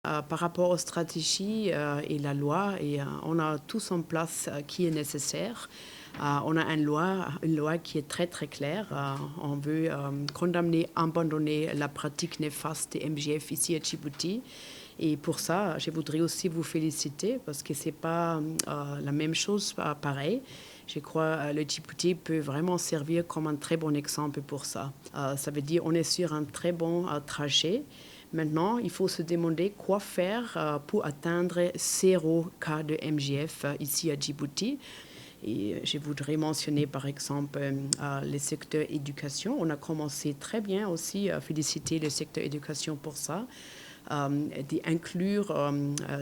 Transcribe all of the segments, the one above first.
Par rapport aux stratégies et la loi, on a tous en place qui est nécessaire. On a une loi qui est très très claire. On veut condamner, abandonner la pratique néfaste des MJF ici à Djibouti. Et pour ça, je voudrais aussi vous féliciter parce que ce n'est pas la même chose, pareil. Je crois que le Djibouti peut vraiment servir comme un très bon exemple pour ça. Ça veut dire qu'on est sur un très bon trajet. Maintenant, il faut se demander quoi faire pour atteindre 0 cas de MJF ici à Djibouti. Et je voudrais mentionner par exemple le secteur éducation. On a commencé très bien aussi à féliciter le secteur éducation pour ça. D'inclure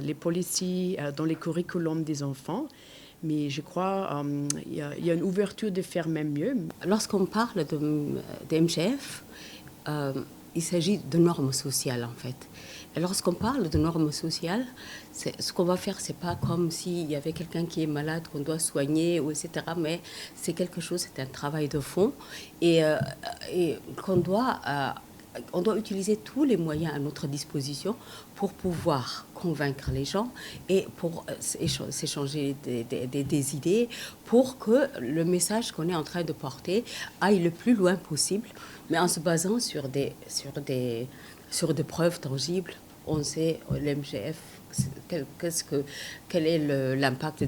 les policiers dans les curriculums des enfants. Mais je crois qu'il y a une ouverture de faire même mieux. Lorsqu'on parle de MGF, il s'agit de normes sociales en fait. Et lorsqu'on parle de normes sociales, ce qu'on va faire, c'est pas comme s'il y avait quelqu'un qui est malade, qu'on doit soigner, ou etc. Mais c'est quelque chose, c'est un travail de fond et qu'on doit... on doit utiliser tous les moyens à notre disposition pour pouvoir convaincre les gens et pour s'échanger des idées pour que le message qu'on est en train de porter aille le plus loin possible, mais en se basant sur des preuves tangibles. On sait l'MGF, quel est l'impact,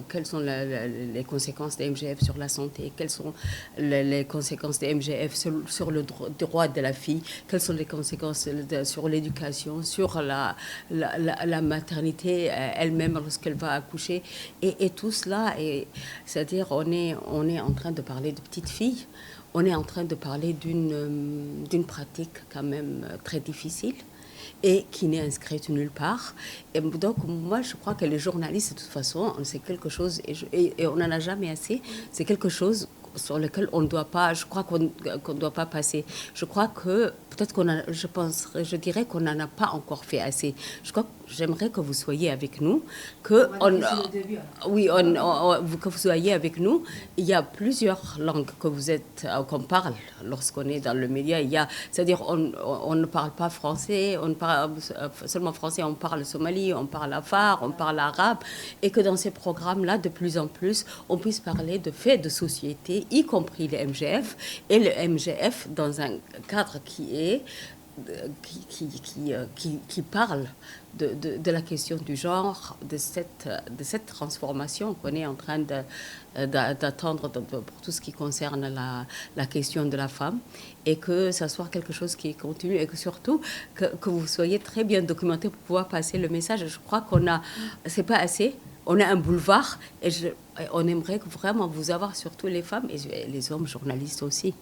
quelles sont les conséquences des MGF sur la santé, quelles sont les conséquences des MGF sur le droit de la fille, quelles sont les conséquences sur l'éducation, sur la maternité elle-même lorsqu'elle va accoucher. Et tout cela, c'est-à-dire on est en train de parler de petites filles, on est en train de parler d'une pratique quand même très difficile et qui n'est inscrite nulle part. Et donc, moi, je crois que les journalistes, de toute façon, c'est quelque chose, et on n'en a jamais assez, c'est quelque chose sur lequel on ne doit pas, je crois qu'on ne doit pas passer. Je crois que, peut-être je dirais qu'on n'en a pas encore fait assez. Je crois que j'aimerais que vous soyez avec nous, que vous soyez avec nous. Il y a plusieurs langues qu'on parle lorsqu'on est dans le média. C'est-à-dire, on ne parle pas français, on parle seulement français, on parle somali, on parle afar, on parle arabe, et que dans ces programmes-là, de plus en plus, on puisse parler de faits de société, y compris le MGF, et le MGF dans un cadre qui parle de la question du genre, de cette transformation qu'on est en train d'attendre pour tout ce qui concerne la question de la femme, et que ça soit quelque chose qui continue, et que surtout que vous soyez très bien documenté pour pouvoir passer le message. Je crois c'est pas assez. On a un boulevard et on aimerait vraiment vous avoir, surtout les femmes et les hommes journalistes aussi.